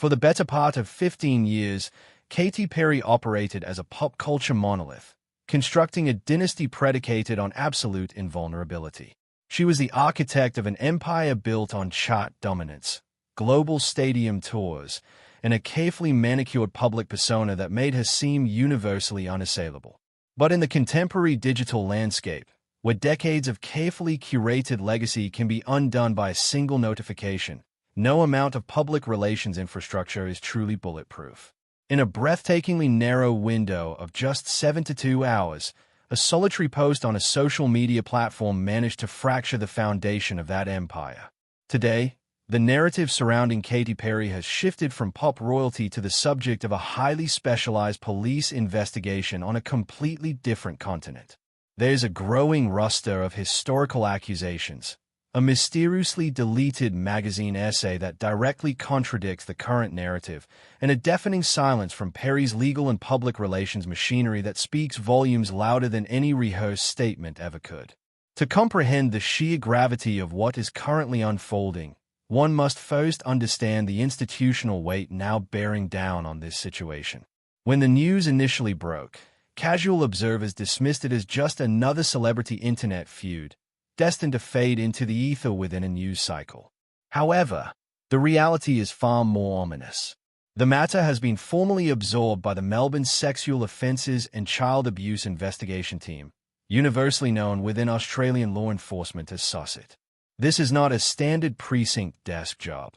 For the better part of 15 years, Katy Perry operated as a pop culture monolith, constructing a dynasty predicated on absolute invulnerability. She was the architect of an empire built on chart dominance, global stadium tours, and a carefully manicured public persona that made her seem universally unassailable. But in the contemporary digital landscape, where decades of carefully curated legacy can be undone by a single notification, no amount of public relations infrastructure is truly bulletproof. In a breathtakingly narrow window of just 72 hours, a solitary post on a social media platform managed to fracture the foundation of that empire. Today, the narrative surrounding Katy Perry has shifted from pop royalty to the subject of a highly specialized police investigation on a completely different continent. There's a growing roster of historical accusations, a mysteriously deleted magazine essay that directly contradicts the current narrative, and a deafening silence from Perry's legal and public relations machinery that speaks volumes louder than any rehearsed statement ever could. To comprehend the sheer gravity of what is currently unfolding, one must first understand the institutional weight now bearing down on this situation. When the news initially broke, casual observers dismissed it as just another celebrity internet feud, destined to fade into the ether within a news cycle. However, the reality is far more ominous. The matter has been formally absorbed by the Melbourne Sexual Offences and Child Abuse Investigation Team, universally known within Australian law enforcement as SOSIT. This is not a standard precinct desk job.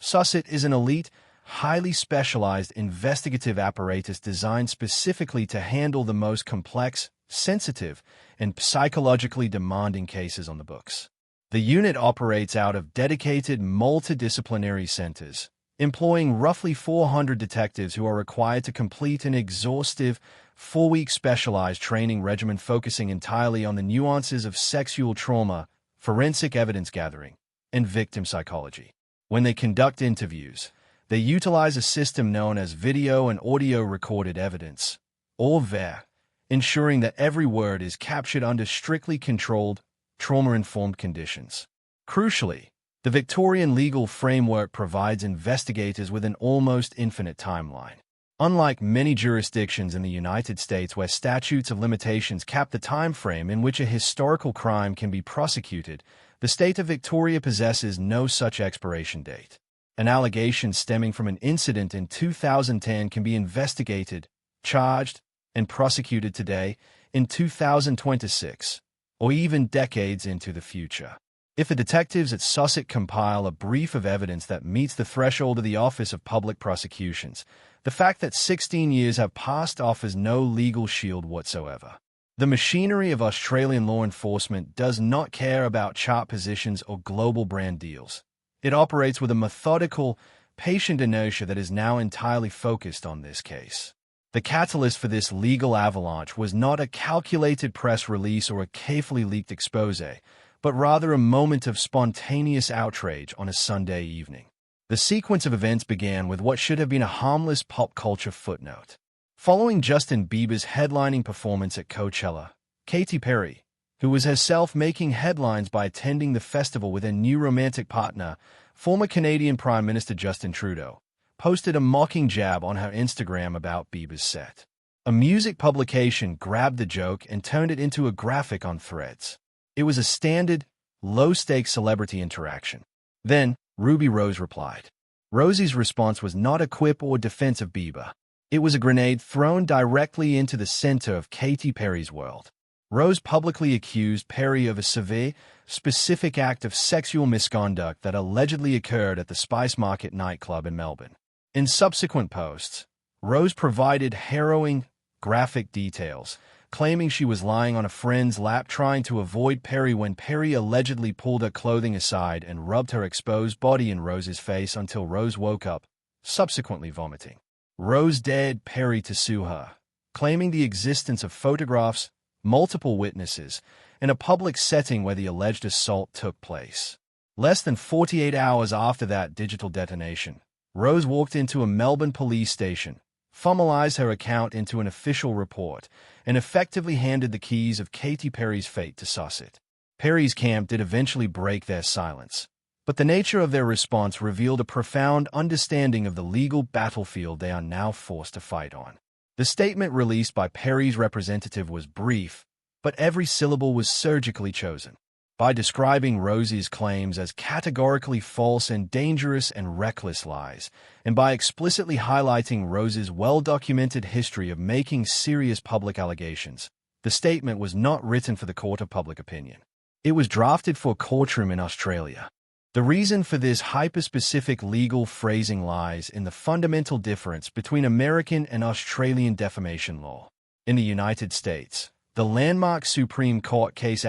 SOSIT is an elite, highly specialized investigative apparatus designed specifically to handle the most complex, sensitive, and psychologically demanding cases on the books. The unit operates out of dedicated multidisciplinary centers, employing roughly 400 detectives who are required to complete an exhaustive, 4-week specialized training regimen focusing entirely on the nuances of sexual trauma, forensic evidence gathering, and victim psychology. When they conduct interviews, they utilize a system known as video and audio recorded evidence, or VER, ensuring that every word is captured under strictly controlled, trauma-informed conditions. Crucially, the Victorian legal framework provides investigators with an almost infinite timeline. Unlike many jurisdictions in the United States where statutes of limitations cap the time frame in which a historical crime can be prosecuted, the state of Victoria possesses no such expiration date. An allegation stemming from an incident in 2010 can be investigated, charged, and prosecuted today, in 2026, or even decades into the future. If the detectives at SOSIT compile a brief of evidence that meets the threshold of the Office of Public Prosecutions, the fact that 16 years have passed offers no legal shield whatsoever. The machinery of Australian law enforcement does not care about chart positions or global brand deals. It operates with a methodical, patient inertia that is now entirely focused on this case. The catalyst for this legal avalanche was not a calculated press release or a carefully leaked exposé, but rather a moment of spontaneous outrage on a Sunday evening. The sequence of events began with what should have been a harmless pop culture footnote. Following Justin Bieber's headlining performance at Coachella, Katy Perry, who was herself making headlines by attending the festival with her new romantic partner, former Canadian Prime Minister Justin Trudeau, posted a mocking jab on her Instagram about Bieber's set. A music publication grabbed the joke and turned it into a graphic on Threads. It was a standard, low-stakes celebrity interaction. Then, Ruby Rose replied. Rosie's response was not a quip or defense of Bieber. It was a grenade thrown directly into the center of Katy Perry's world. Rose publicly accused Perry of a severe, specific act of sexual misconduct that allegedly occurred at the Spice Market nightclub in Melbourne. In subsequent posts, Rose provided harrowing, graphic details, claiming she was lying on a friend's lap trying to avoid Perry when Perry allegedly pulled her clothing aside and rubbed her exposed body in Rose's face until Rose woke up, subsequently vomiting. Rose dared Perry to sue her, claiming the existence of photographs, multiple witnesses, and a public setting where the alleged assault took place. Less than 48 hours after that digital detonation, Rose walked into a Melbourne police station, formalized her account into an official report, and effectively handed the keys of Katy Perry's fate to SOSIT. Perry's camp did eventually break their silence, But the nature of their response revealed a profound understanding of the legal battlefield they are now forced to fight on. The statement released by Perry's representative was brief, but every syllable was surgically chosen. By describing Rosie's claims as categorically false and dangerous and reckless lies, and by explicitly highlighting Rose's well-documented history of making serious public allegations, the statement was not written for the court of public opinion. It was drafted for a courtroom in Australia. The reason for this hyper-specific legal phrasing lies in the fundamental difference between American and Australian defamation law. In the United States, the landmark Supreme Court case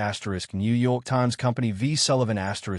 New York Times Company v. Sullivan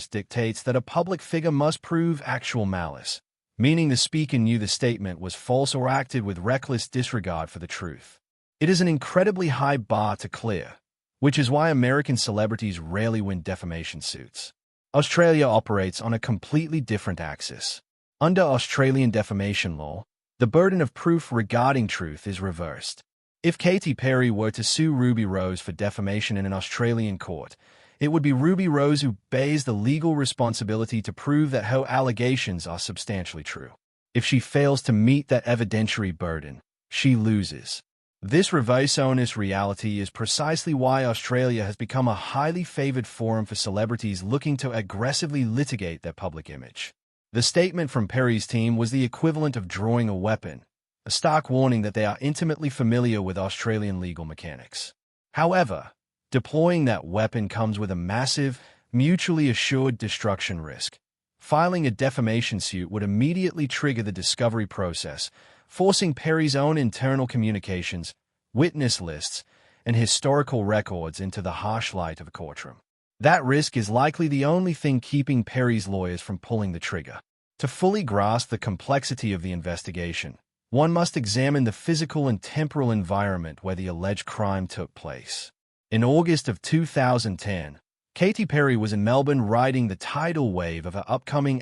dictates that a public figure must prove actual malice, meaning the speaker knew the statement was false or acted with reckless disregard for the truth. It is an incredibly high bar to clear, which is why American celebrities rarely win defamation suits. Australia operates on a completely different axis. Under Australian defamation law, the burden of proof regarding truth is reversed. If Katy Perry were to sue Ruby Rose for defamation in an Australian court, it would be Ruby Rose who bears the legal responsibility to prove that her allegations are substantially true. If she fails to meet that evidentiary burden, she loses. This reverse onus reality is precisely why Australia has become a highly favored forum for celebrities looking to aggressively litigate their public image. The statement from Perry's team was the equivalent of drawing a weapon, a stark warning that they are intimately familiar with Australian legal mechanics. However, deploying that weapon comes with a massive, mutually assured destruction risk. Filing a defamation suit would immediately trigger the discovery process, forcing Perry's own internal communications, witness lists, and historical records into the harsh light of a courtroom. That risk is likely the only thing keeping Perry's lawyers from pulling the trigger. To fully grasp the complexity of the investigation, one must examine the physical and temporal environment where the alleged crime took place. In August of 2010, Katy Perry was in Melbourne riding the tidal wave of her upcoming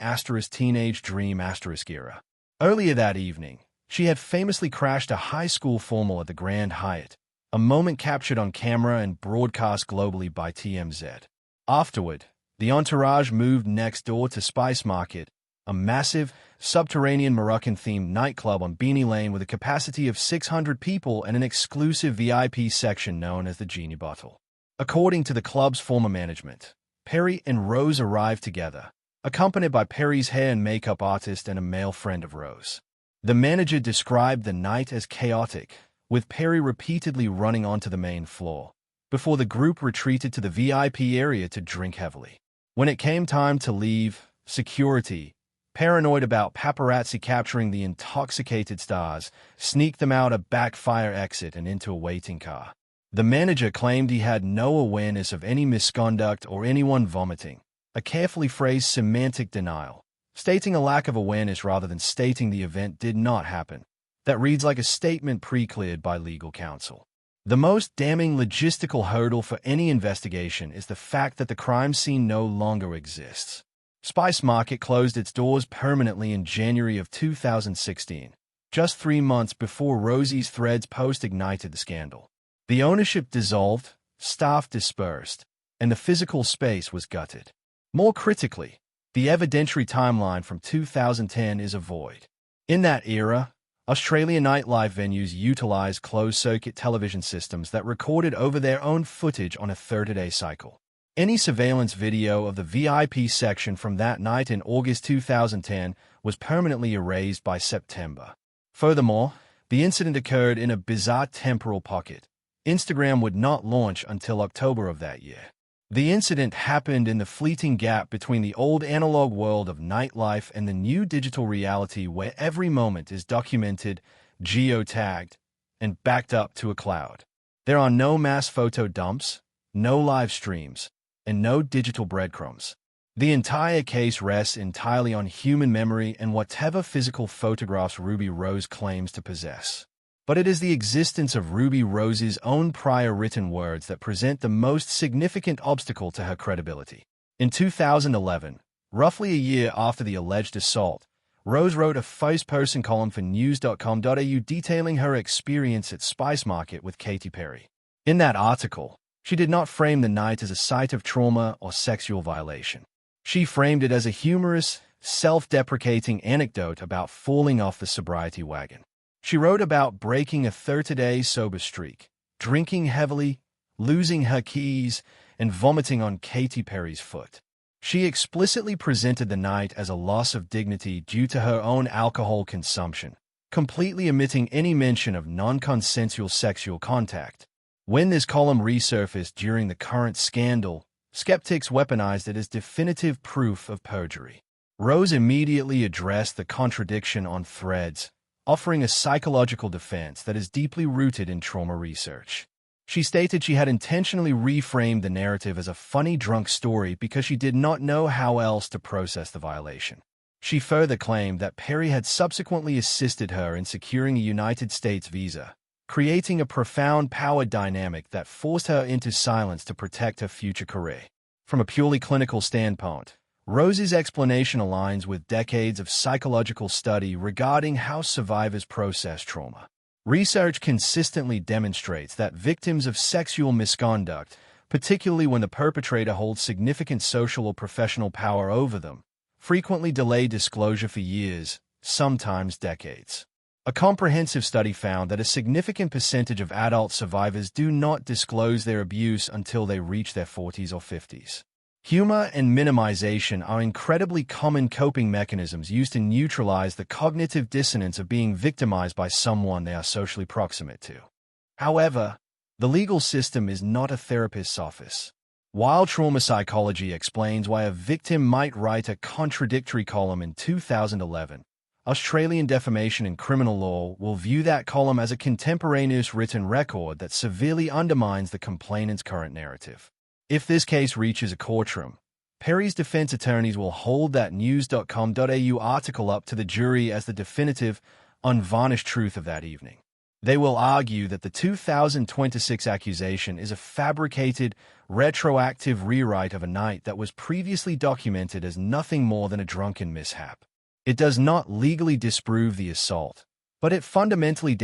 teenage dream era. Earlier that evening, she had famously crashed a high school formal at the Grand Hyatt, a moment captured on camera and broadcast globally by TMZ. Afterward, the entourage moved next door to Spice Market, a massive, subterranean Moroccan-themed nightclub on Beanie Lane with a capacity of 600 people and an exclusive VIP section known as the Genie Bottle. According to the club's former management, Perry and Rose arrived together, accompanied by Perry's hair and makeup artist and a male friend of Rose. The manager described the night as chaotic, with Perry repeatedly running onto the main floor, before the group retreated to the VIP area to drink heavily. When it came time to leave, security, paranoid about paparazzi capturing the intoxicated stars, sneaked them out a backfire exit and into a waiting car. The manager claimed he had no awareness of any misconduct or anyone vomiting, a carefully phrased semantic denial, stating a lack of awareness rather than stating the event did not happen. That reads like a statement pre-cleared by legal counsel. The most damning logistical hurdle for any investigation is the fact that the crime scene no longer exists. Spice Market closed its doors permanently in January of 2016, just 3 months before Rosie's Threads post ignited the scandal. The ownership dissolved, staff dispersed, and the physical space was gutted. More critically, the evidentiary timeline from 2010 is a void. In that era, Australian nightlife venues utilized closed-circuit television systems that recorded over their own footage on a 30-day cycle. Any surveillance video of the VIP section from that night in August 2010 was permanently erased by September. Furthermore, the incident occurred in a bizarre temporal pocket. Instagram would not launch until October of that year. The incident happened in the fleeting gap between the old analog world of nightlife and the new digital reality where every moment is documented, geotagged, and backed up to a cloud. There are no mass photo dumps, no live streams, and no digital breadcrumbs. The entire case rests entirely on human memory and whatever physical photographs Ruby Rose claims to possess. But it is the existence of Ruby Rose's own prior written words that present the most significant obstacle to her credibility. In 2011, roughly a year after the alleged assault, Rose wrote a first-person column for news.com.au detailing her experience at Spice Market with Katy Perry. In that article, she did not frame the night as a site of trauma or sexual violation. She framed it as a humorous, self-deprecating anecdote about falling off the sobriety wagon. She wrote about breaking a 30-day sober streak, drinking heavily, losing her keys, and vomiting on Katy Perry's foot. She explicitly presented the night as a loss of dignity due to her own alcohol consumption, completely omitting any mention of non-consensual sexual contact. When this column resurfaced during the current scandal, skeptics weaponized it as definitive proof of perjury. Rose immediately addressed the contradiction on Threads, offering a psychological defense that is deeply rooted in trauma research. She stated she had intentionally reframed the narrative as a funny drunk story because she did not know how else to process the violation. She further claimed that Perry had subsequently assisted her in securing a United States visa, creating a profound power dynamic that forced her into silence to protect her future career. From a purely clinical standpoint, Rose's explanation aligns with decades of psychological study regarding how survivors process trauma. Research consistently demonstrates that victims of sexual misconduct, particularly when the perpetrator holds significant social or professional power over them, frequently delay disclosure for years, sometimes decades. A comprehensive study found that a significant percentage of adult survivors do not disclose their abuse until they reach their 40s or 50s. Humor and minimization are incredibly common coping mechanisms used to neutralize the cognitive dissonance of being victimized by someone they are socially proximate to. However, the legal system is not a therapist's office. While trauma psychology explains why a victim might write a contradictory column in 2011, Australian defamation and criminal law will view that column as a contemporaneous written record that severely undermines the complainant's current narrative. If this case reaches a courtroom, Perry's defense attorneys will hold that news.com.au article up to the jury as the definitive, unvarnished truth of that evening. They will argue that the 2026 accusation is a fabricated, retroactive rewrite of a night that was previously documented as nothing more than a drunken mishap. It does not legally disprove the assault, but it fundamentally